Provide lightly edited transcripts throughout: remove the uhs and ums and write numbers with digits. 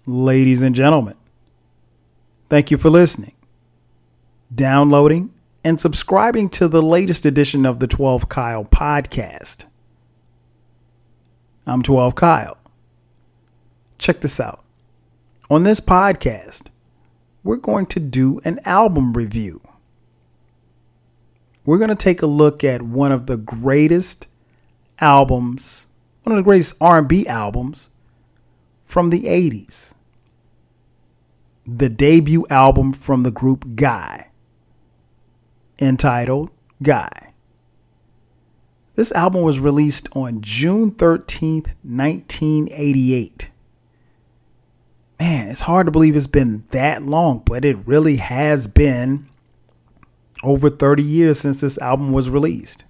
Ladies and gentlemen, thank you for listening, downloading, and subscribing to the latest edition of the 12 Kyle podcast. I'm 12 Kyle. Check this out. On this podcast, we're going to do an album review. We're going to take a look at one of the greatest albums, one of the greatest R&B albums from the 80s. The debut album from the group Guy, entitled Guy. This album was released on June 13th, 1988. Man, it's hard to believe it's been that long, but it really has been over 30 years since this album was released.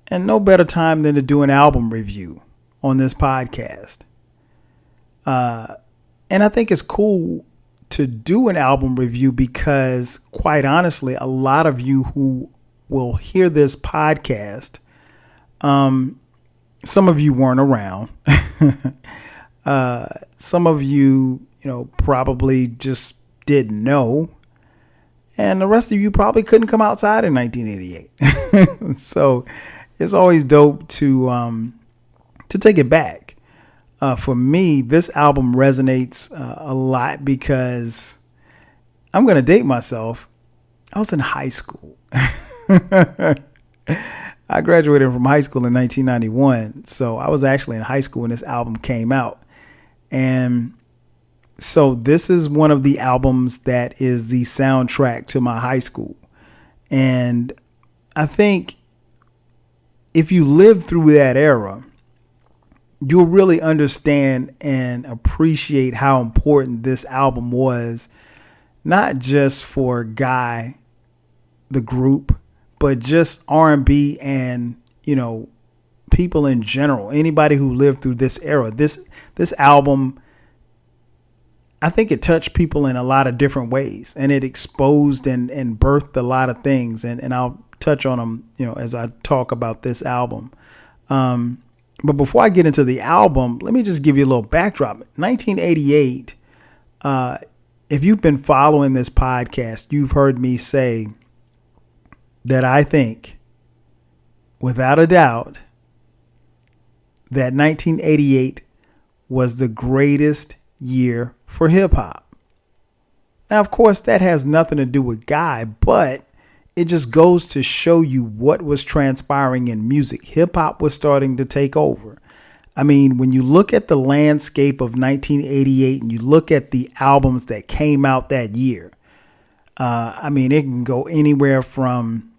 And no better time than to do an album review on this podcast. And I think it's cool to do an album review because, quite honestly, a lot of you who will hear this podcast, some of you weren't around. Some of you, probably just didn't know. And the rest of you probably couldn't come outside in 1988. So it's always dope to take it back. For me, this album resonates a lot because I'm going to date myself. I was in high school. I graduated from high school in 1991. So I was actually in high school when this album came out. And so this is one of the albums that is the soundtrack to my high school. And I think if you lived through that era, you'll really understand and appreciate how important this album was, not just for Guy, the group, but just R&B and, people in general, anybody who lived through this era. This album, I think it touched people in a lot of different ways, and it exposed and birthed a lot of things. And I'll touch on them, as I talk about this album. But before I get into the album, let me just give you a little backdrop. 1988, if you've been following this podcast, you've heard me say that I think, without a doubt, that 1988 was the greatest year for hip hop. Now, of course, that has nothing to do with Guy, but it just goes to show you what was transpiring in music. Hip hop was starting to take over. I mean, when you look at the landscape of 1988 and you look at the albums that came out that year, it can go anywhere from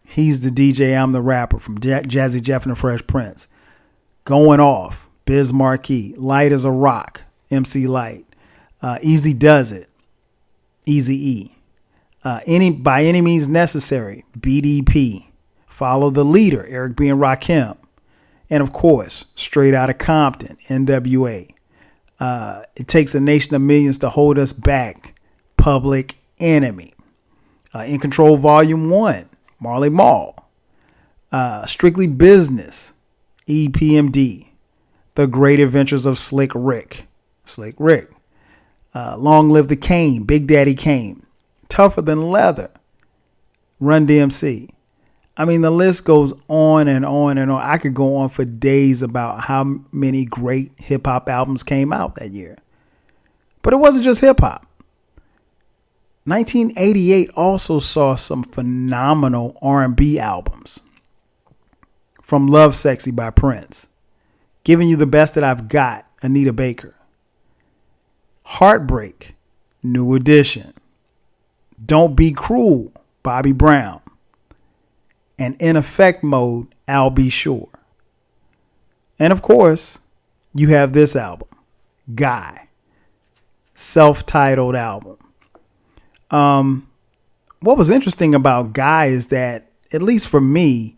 He's the DJ, I'm the Rapper, from Jazzy Jeff and the Fresh Prince, Going Off, Biz Markie, Light as a Rock, MC Light, Easy Does It, Eazy-E. By Any Means Necessary, BDP, Follow the Leader, Eric B. and Rakim, and of course, Straight Outta Compton, NWA. It Takes a Nation of Millions to Hold Us Back, Public Enemy. In Control Volume 1, Marley Marl. Strictly Business, EPMD. The Great Adventures of Slick Rick. Long Live the Kane, Big Daddy Kane. Tougher Than Leather, Run DMC. I mean, the list goes on and on and on. I could go on for days about how many great hip hop albums came out that year. But it wasn't just hip hop. 1988 also saw some phenomenal R&B albums. From Love Sexy by Prince, Giving You the Best That I've Got, Anita Baker. Heartbreak, New Edition. Don't Be Cruel, Bobby Brown. And In Effect Mode, I'll Be Sure. And of course, you have this album, Guy, self-titled album. What was interesting about Guy is that, at least for me,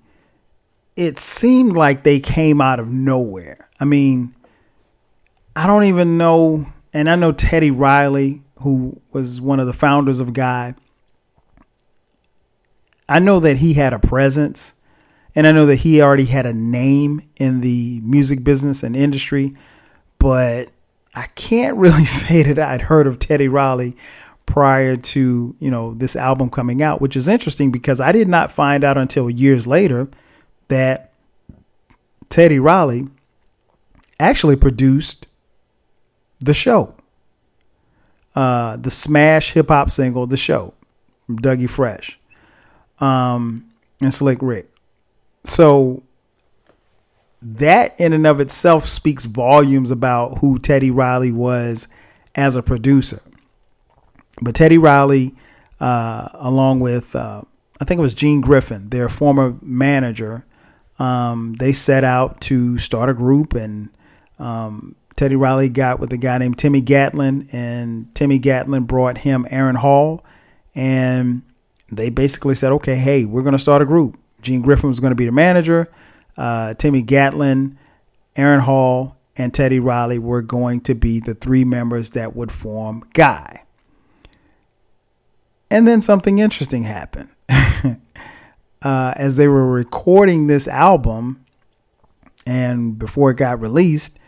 it seemed like they came out of nowhere. I mean, I don't even know, and I know Teddy Riley, who was one of the founders of Guy, I know that he had a presence, and I know that he already had a name in the music business and industry, but I can't really say that I'd heard of Teddy Riley prior to, this album coming out, which is interesting because I did not find out until years later that Teddy Riley actually produced The Show, the smash hip hop single, The Show, from Dougie Fresh, and Slick Rick. So that in and of itself speaks volumes about who Teddy Riley was as a producer. But Teddy Riley, along with, I think it was Gene Griffin, their former manager, they set out to start a group, and Teddy Riley got with a guy named Timmy Gatlin, and Timmy Gatlin brought him Aaron Hall, and they basically said, okay, hey, we're going to start a group. Gene Griffin was going to be the manager. Timmy Gatlin, Aaron Hall, and Teddy Riley were going to be the three members that would form Guy. And then something interesting happened. As they were recording this album and before it got released,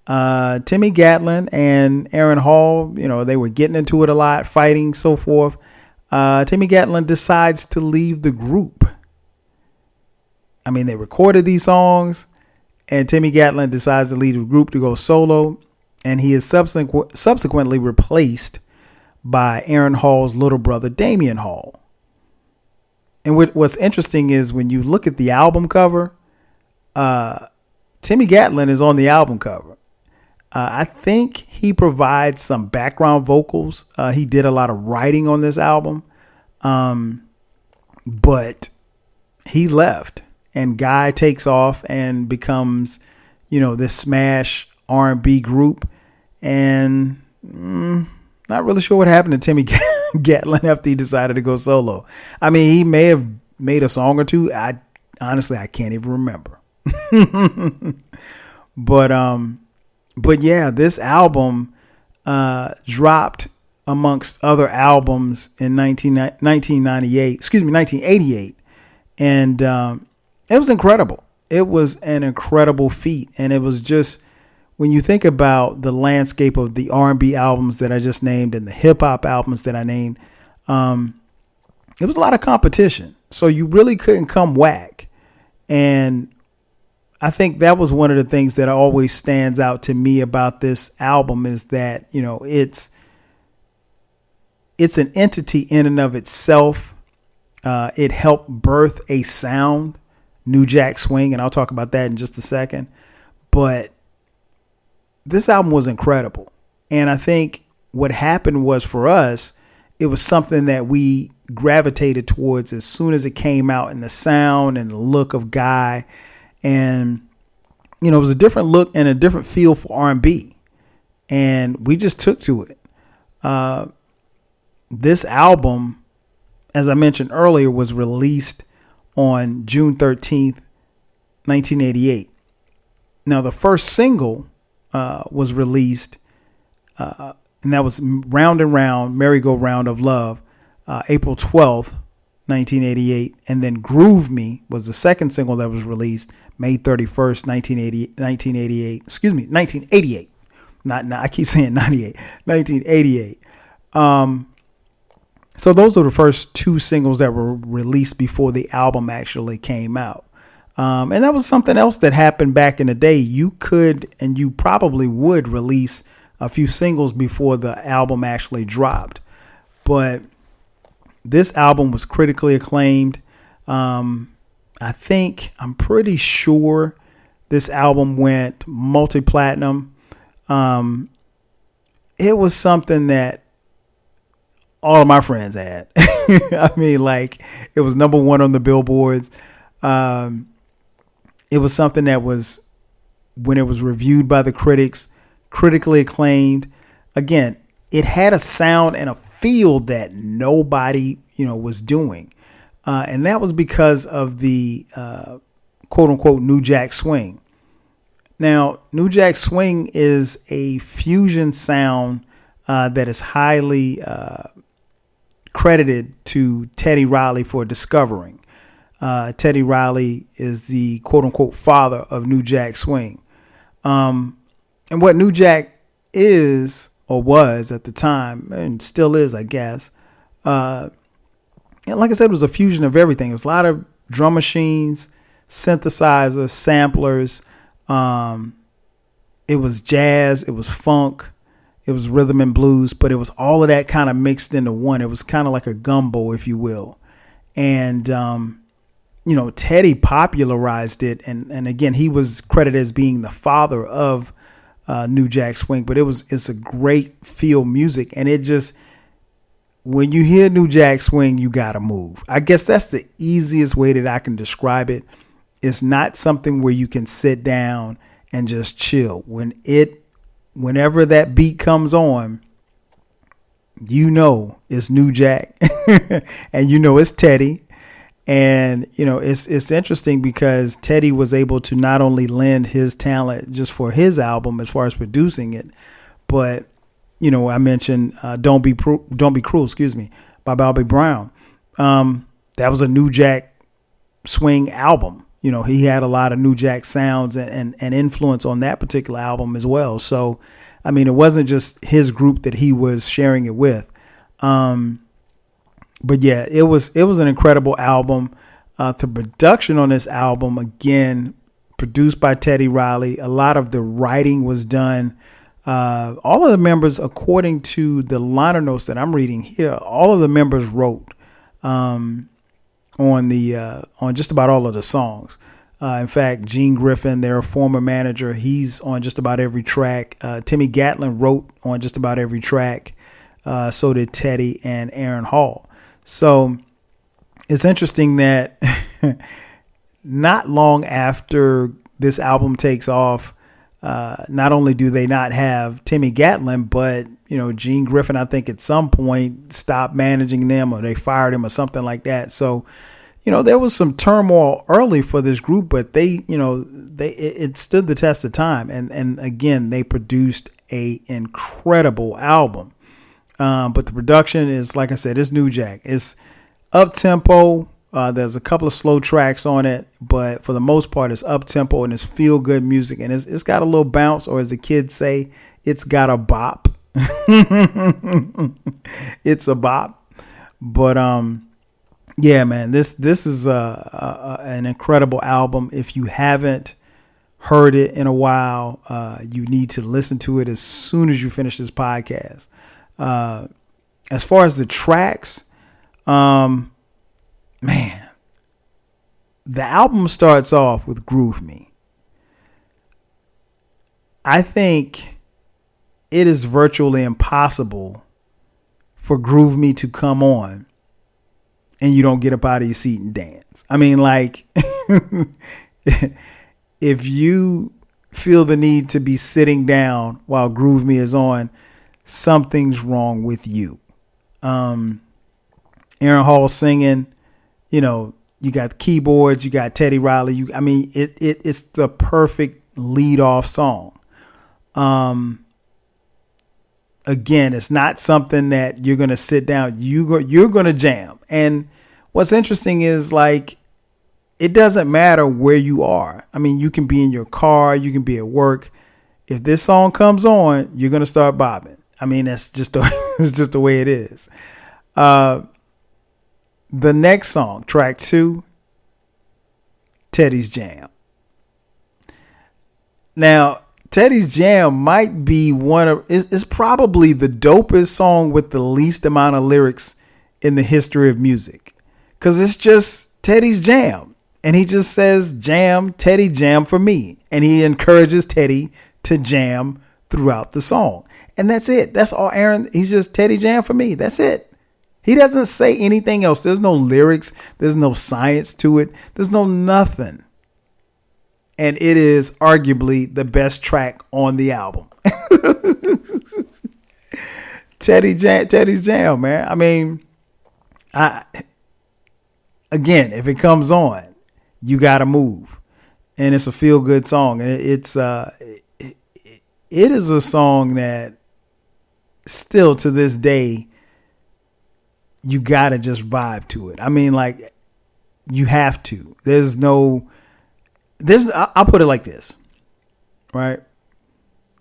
Timmy Gatlin and Aaron Hall, they were getting into it a lot, fighting, so forth. Timmy Gatlin decides to leave the group. I mean, they recorded these songs, and Timmy Gatlin decides to leave the group to go solo, and he is subsequently replaced by Aaron Hall's little brother, Damian Hall. And what's interesting is when you look at the album cover, Timmy Gatlin is on the album cover. I think he provides some background vocals. He did a lot of writing on this album, but he left. And Guy takes off and becomes, this smash R&B group. And not really sure what happened to Timmy Gatlin after he decided to go solo. I mean, he may have made a song or two. I can't even remember. But yeah, this album dropped amongst other albums in 1988. And it was incredible. It was an incredible feat. And it was just, when you think about the landscape of the R&B albums that I just named and the hip hop albums that I named, it was a lot of competition. So you really couldn't come whack. And I think that was one of the things that always stands out to me about this album is that, it's an entity in and of itself. It helped birth a sound, New Jack Swing, and I'll talk about that in just a second. But this album was incredible. And I think what happened was, for us, it was something that we gravitated towards as soon as it came out, and the sound and the look of Guy. And, it was a different look and a different feel for R&B. And we just took to it. This album, as I mentioned earlier, was released on June 13th, 1988. Now, the first single was released, and that was Round and Round, Merry-Go-Round of Love, April 12th, 1988. And then Groove Me was the second single that was released May 31st, 1988. Excuse me, 1988. I keep saying 98. 1988. So those were the first two singles that were released before the album actually came out. And that was something else that happened back in the day. You could, and you probably would, release a few singles before the album actually dropped. But this album was critically acclaimed. I'm pretty sure this album went multi-platinum. It was something that all of my friends had. I mean, it was number one on the billboards. It was something that was, when it was reviewed by the critics, critically acclaimed. Again, it had a sound and a feel that nobody, was doing. And that was because of the quote unquote New Jack Swing. Now, New Jack Swing is a fusion sound that is highly credited to Teddy Riley for discovering. Teddy Riley is the quote unquote father of New Jack Swing. And what New Jack is, or was at the time, and still is, I guess. And like I said, it was a fusion of everything. It was a lot of drum machines, synthesizers, samplers. It was jazz. It was funk. It was rhythm and blues. But it was all of that kind of mixed into one. It was kind of like a gumbo, if you will. And, Teddy popularized it. And again, he was credited as being the father of New Jack Swing. But it's a great feel music. And it just, when you hear New Jack Swing, you got to move. I guess that's the easiest way that I can describe it. It's not something where you can sit down and just chill. Whenever that beat comes on, it's New Jack and it's Teddy. And, it's interesting because Teddy was able to not only lend his talent just for his album as far as producing it, but, I mentioned Don't Be Cruel, by Bobby Brown. That was a New Jack Swing album. He had a lot of New Jack sounds and influence on that particular album as well. So, it wasn't just his group that he was sharing it with. But yeah, it was an incredible album. The production on this album, again, produced by Teddy Riley. A lot of the writing was done. All of the members, according to the liner notes that I'm reading here, all of the members wrote on just about all of the songs. In fact, Gene Griffin, their former manager, he's on just about every track. Timmy Gatlin wrote on just about every track. So did Teddy and Aaron Hall. So it's interesting that not long after this album takes off, not only do they not have Timmy Gatlin, but, Gene Griffin, I think at some point stopped managing them or they fired him or something like that. So, there was some turmoil early for this group, but it stood the test of time. And again, they produced a incredible album. But the production is, like I said, it's New Jack. It's up tempo. There's a couple of slow tracks on it, but for the most part, it's up tempo and it's feel good music. And it's got a little bounce, or as the kids say, it's got a bop. It's a bop. But, yeah, man, this is an incredible album. If you haven't heard it in a while, you need to listen to it as soon as you finish this podcast. As far as the tracks, man, the album starts off with Groove Me. I think it is virtually impossible for Groove Me to come on and you don't get up out of your seat and dance. If you feel the need to be sitting down while Groove Me is on, something's wrong with you. Aaron Hall singing, you got the keyboards, you got Teddy Riley. It's the perfect lead off song. Again, it's not something that you're going to sit down. You're going to jam. And what's interesting is, it doesn't matter where you are. You can be in your car, you can be at work. If this song comes on, you're going to start bobbing. That's just it's just the way it is. The next song, track 2, Teddy's Jam. Now, Teddy's Jam might be it's probably the dopest song with the least amount of lyrics in the history of music. Because it's just Teddy's Jam. And he just says, jam, Teddy, jam for me. And he encourages Teddy to jam throughout the song. And that's it. That's all Aaron. He's just Teddy jam for me. That's it. He doesn't say anything else. There's no lyrics. There's no science to it. There's no nothing. And it is arguably the best track on the album. Teddy's Jam, man. Again, if it comes on, you got to move. And it's a feel good song. And it is a song that still to this day, you got to just vibe to it. You have to. I'll put it like this, right?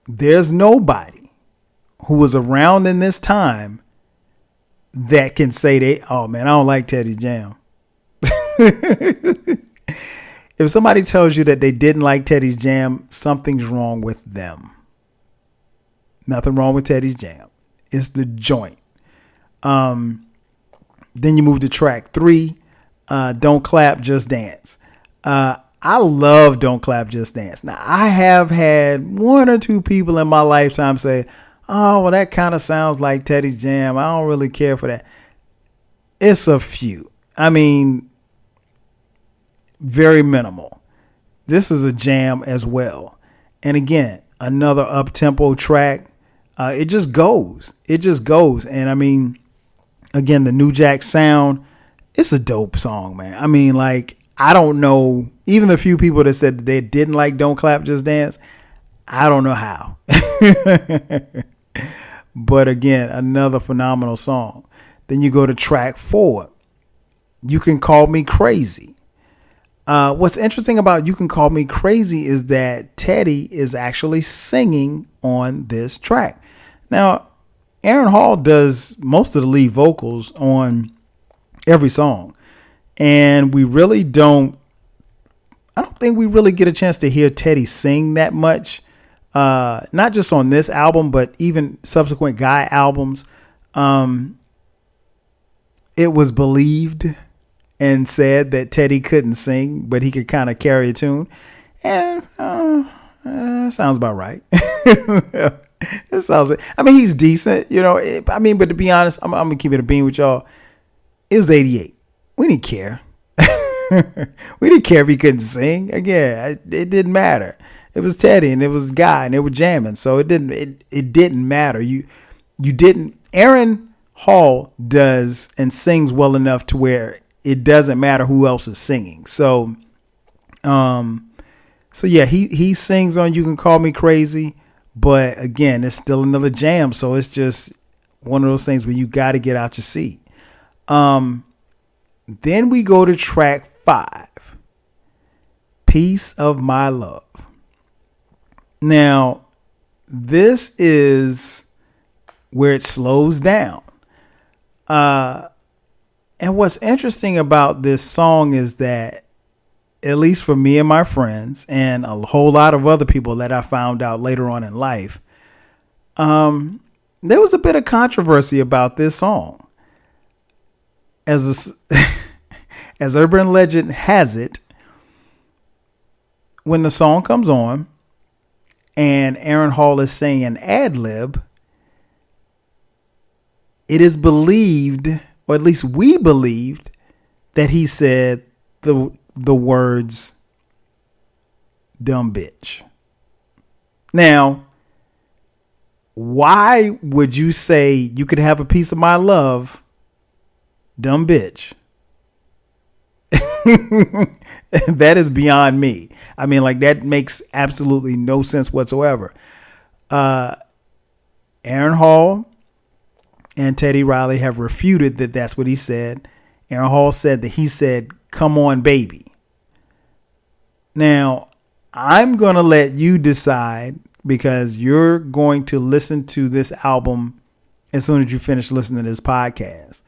There's nobody who was around in this time that can say oh man, I don't like Teddy's Jam. If somebody tells you that they didn't like Teddy's Jam, something's wrong with them. Nothing wrong with Teddy's Jam. It's the joint. Then you move to track 3, Don't Clap, Just Dance. I love Don't Clap, Just Dance. Now, I have had 1 or 2 people in my lifetime say, oh, well, that kind of sounds like Teddy's Jam. I don't really care for that. It's a few. I mean, very minimal. This is a jam as well. And again, another up-tempo track. It just goes. It just goes. And I mean, again, the New Jack Sound, it's a dope song, man. I mean, like, I don't know, even the few people that said that they didn't like Don't Clap, Just Dance, I don't know how. But again, another phenomenal song. Then you go to track 4, You Can Call Me Crazy. What's interesting about You Can Call Me Crazy is that Teddy is actually singing on this track. Now, Aaron Hall does most of the lead vocals on every song. And I don't think we really get a chance to hear Teddy sing that much. Not just on this album, but even subsequent Guy albums. It was believed and said that Teddy couldn't sing, but he could kind of carry a tune. And sounds about right. It sounds like, I mean, he's decent, you know. But to be honest, I'm going to keep it a bean with y'all. It was 88. We didn't care. We didn't care if he couldn't sing. Again, it didn't matter. It was Teddy and it was Guy and they were jamming. So it didn't matter. You didn't. Aaron Hall does and sings well enough to where it doesn't matter who else is singing. So yeah, he sings on You Can Call Me Crazy, but again, it's still another jam. So it's just one of those things where you got to get out your seat. Then we go to track 5, Piece of My Love. Now, this is where it slows down. And what's interesting about this song is that, at least for me and my friends and a whole lot of other people that I found out later on in life, there was a bit of controversy about this song. As urban legend has it, when the song comes on and Aaron Hall is saying an ad lib, it is believed, or at least we believed, that he said the words dumb bitch. Now, why would you say you could have a piece of my love, dumb bitch? That is beyond me. I mean, like, that makes absolutely no sense whatsoever. Aaron Hall and Teddy Riley have refuted that that's what he said. Aaron Hall said that he said, come on, baby. Now, I'm going to let you decide, because you're going to listen to this album as soon as you finish listening to this podcast.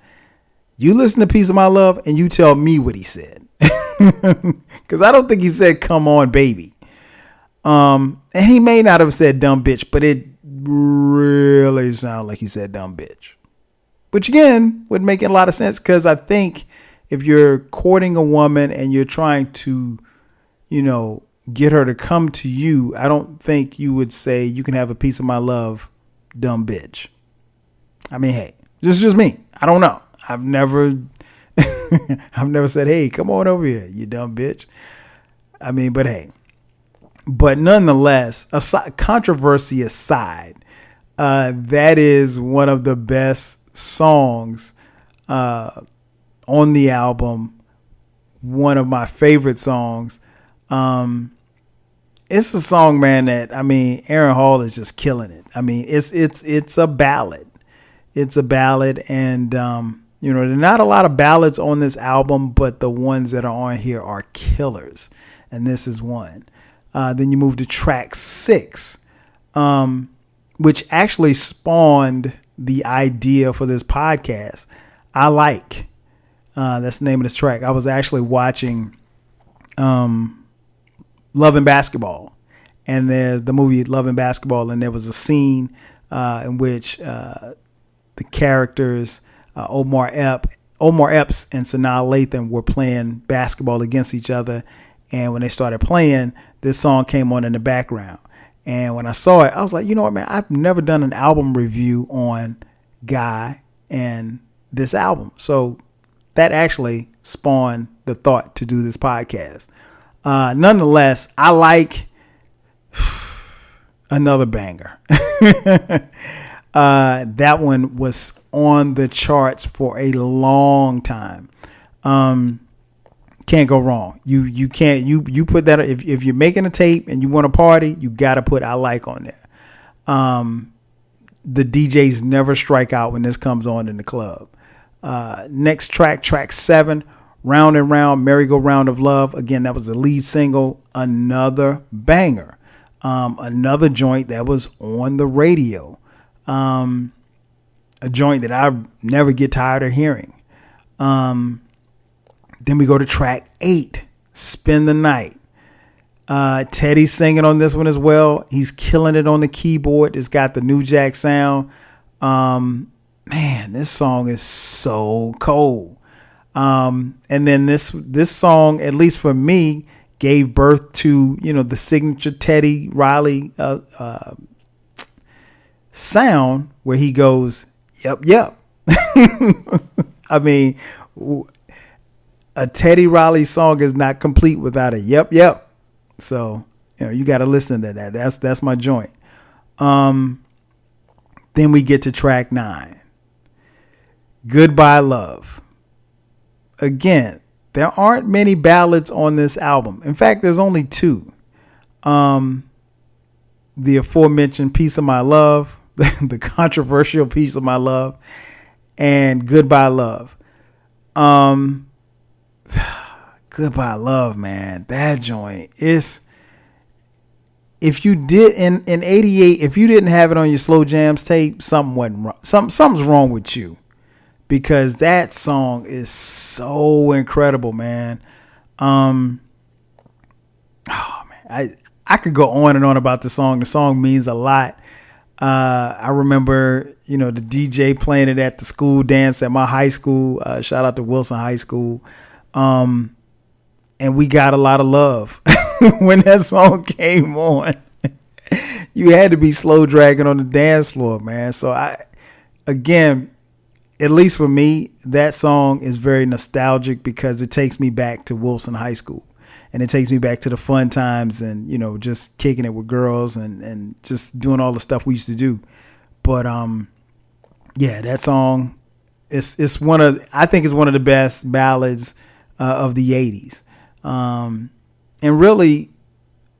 You listen to Piece of My Love and you tell me what he said. Because I don't think he said, come on, baby. And he may not have said dumb bitch, but it really sounded like he said dumb bitch. Which, again, would make a lot of sense, because I think if you're courting a woman and you're trying to, get her to come to you, I don't think you would say you can have a piece of my love, dumb bitch. I mean, hey, this is just me. I don't know. I've never said, hey, come on over here, you dumb bitch. I mean, but hey, but nonetheless, controversy aside, that is one of the best songs on the album. One of my favorite songs. It's a song, man, that, Aaron Hall is just killing it. It's a ballad. It's a ballad, and there are not a lot of ballads on this album, but the ones that are on here are killers, and this is one. Then you move to track 6, which actually spawned the idea for this podcast. I Like. That's the name of this track. I was actually watching Love and Basketball, and there's the movie Love and Basketball, and there was a scene in which the characters Omar Epps and Sanaa Lathan were playing basketball against each other, and when they started playing, this song came on in the background. And when I saw it, I was like, you know what, man, I've never done an album review on Guy and this album. So that actually spawned the thought to do this podcast. Nonetheless, I Like, another banger. That one was on the charts for a long time. Can't go wrong. You can't, you put that, if you're making a tape and you want to party, you got to put I Like on there. The DJs never strike out when this comes on in the club. Next track 7, Round and Round, Merry-Go-Round of Love. Again, that was the lead single. Another banger. Another joint that was on the radio. A joint that I never get tired of hearing. Then we go to track 8, Spend the Night. Teddy's singing on this one as well. He's killing it on the keyboard. It's got the New Jack sound. Man, this song is so cold. And then this song, at least for me, gave birth to, the signature Teddy Riley sound where he goes, yep. I mean, a Teddy Riley song is not complete without a yep. So, you got to listen to that. That's my joint. Then we get to track 9, Goodbye Love. Again, there aren't many ballads on this album. In fact, there's only 2. The aforementioned Piece of My Love, the controversial Piece of My Love, and Goodbye Love. Goodbye Love, man. That joint is, if you did in 88, if you didn't have it on your Slow Jams tape, something wasn't wrong. Something's wrong with you, because that song is so incredible, man. Oh man, I could go on and on about the song. The song means a lot. I remember, the DJ playing it at the school dance at my high school. Shout out to Wilson High School. And we got a lot of love when that song came on. You had to be slow dragging on the dance floor, man. So again, at least for me, that song is very nostalgic because it takes me back to Wilson High School, and it takes me back to the fun times and, just kicking it with girls and just doing all the stuff we used to do. But, yeah, that song it's I think it's one of the best ballads of the 80s. And really,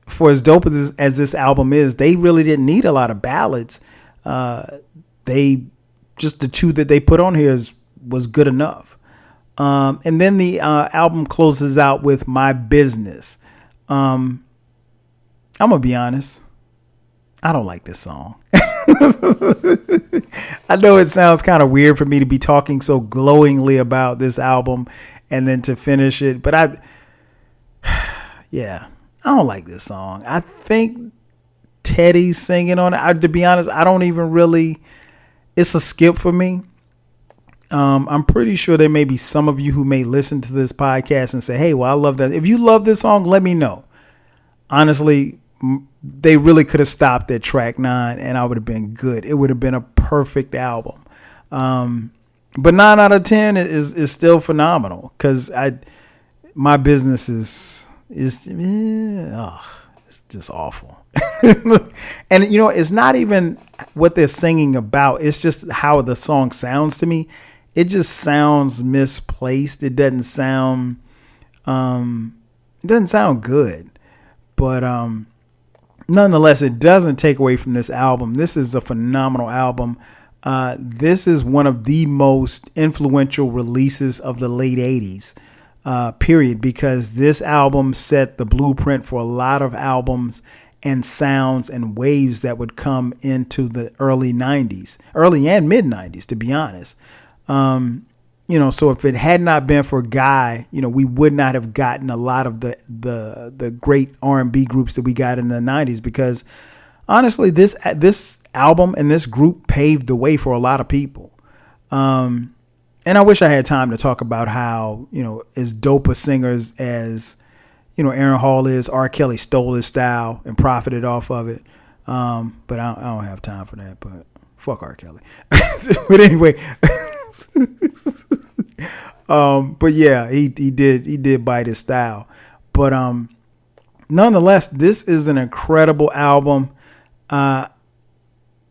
for as dope as this album is, they really didn't need a lot of ballads. Just the 2 that they put on here was good enough. And then the album closes out with My Business. I'm gonna be honest, I don't like this song. I know it sounds kind of weird for me to be talking so glowingly about this album and then to finish it, but I don't like this song. I think Teddy's singing on it. To be honest, I don't even really, it's a skip for me. I'm pretty sure there may be some of you who may listen to this podcast and say, hey, well, I love that. If you love this song, let me know. Honestly, they really could have stopped at track 9 and I would have been good. It would have been a perfect album. But 9 out of 10 is still phenomenal, because My Business is it's just awful. And it's not even what they're singing about. It's just how the song sounds to me. It just sounds misplaced. It doesn't sound good. But nonetheless, it doesn't take away from this album. This is a phenomenal album. This is one of the most influential releases of the late 80s, period, because this album set the blueprint for a lot of albums and sounds and waves that would come into the early and mid 90s, to be honest. So if it had not been for Guy, we would not have gotten a lot of the great R&B groups that we got in the 90s, because honestly, this album and this group paved the way for a lot of people. And I wish I had time to talk about how, as dope a singers as, Aaron Hall is, R. Kelly stole his style and profited off of it. But I don't have time for that, but fuck R. Kelly. But anyway, but yeah, he did bite his style. But nonetheless, this is an incredible album.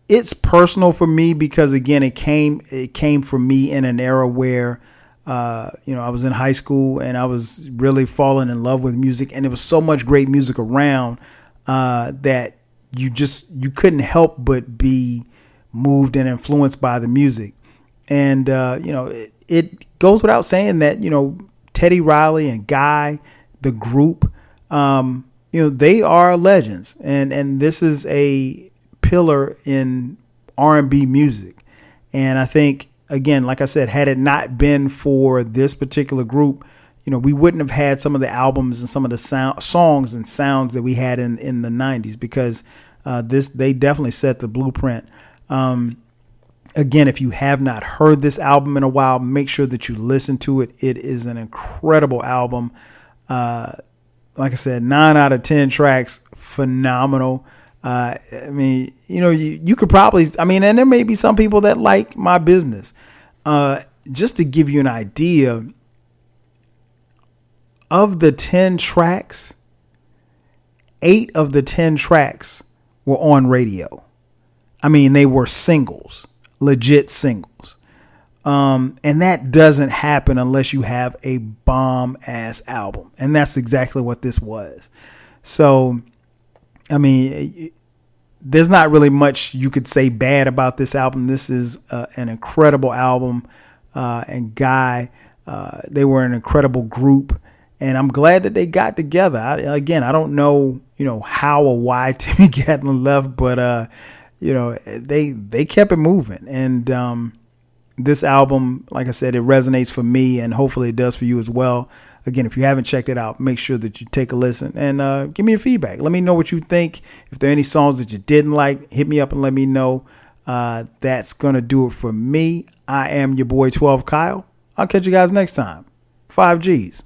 It's personal for me because, again, it came for me in an era where, I was in high school and I was really falling in love with music, and there was so much great music around that you couldn't help but be moved and influenced by the music. And, it goes without saying that, Teddy Riley and Guy, the group, they are legends, and this is a pillar in R&B music. And I think, again, like I said, had it not been for this particular group, we wouldn't have had some of the albums and some of the songs and sounds that we had in the 90s, because they definitely set the blueprint. Again, if you have not heard this album in a while, make sure that you listen to it. It is an incredible album. Like I said, 9 out of 10 tracks, phenomenal. You could probably, and there may be some people that like My Business. Just to give you an idea, of the 10 tracks, 8 of the 10 tracks were on radio. They were singles, legit singles. And that doesn't happen unless you have a bomb ass album. And that's exactly what this was. So, there's not really much you could say bad about this album. This is an incredible album. And Guy, they were an incredible group. And I'm glad that they got together. I don't know, how or why Timmy Gatlin left, but, they kept it moving. And this album, like I said, it resonates for me, and hopefully it does for you as well. Again, if you haven't checked it out, make sure that you take a listen and give me your feedback. Let me know what you think. If there are any songs that you didn't like, hit me up and let me know. That's going to do it for me. I am your boy 12 Kyle. I'll catch you guys next time. 5 G's.